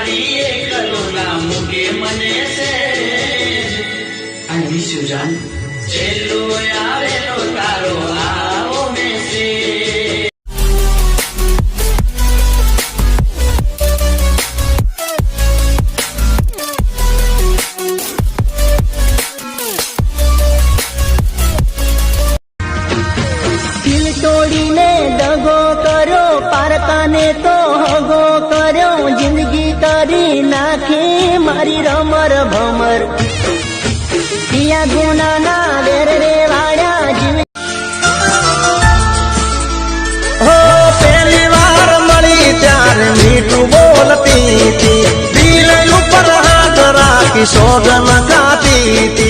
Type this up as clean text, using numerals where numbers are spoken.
મારી એકલોના મુકે મને છે I miss you જાન છેલ્લો આવેલો તારો આવો મેસેજ તોડીને દગો કર્યો પારકાને તો હગો કર્યો જિંદગી કરી નાખી મારી રમર ભમર પિયા ગુનાના વેર રે વાળ્યા જીવ હો પહેલી વાર મળી ત્યારે મીઠું બોલતી હતી દિલ ઉપર હાથ રાખી સોગન ખાતી હતી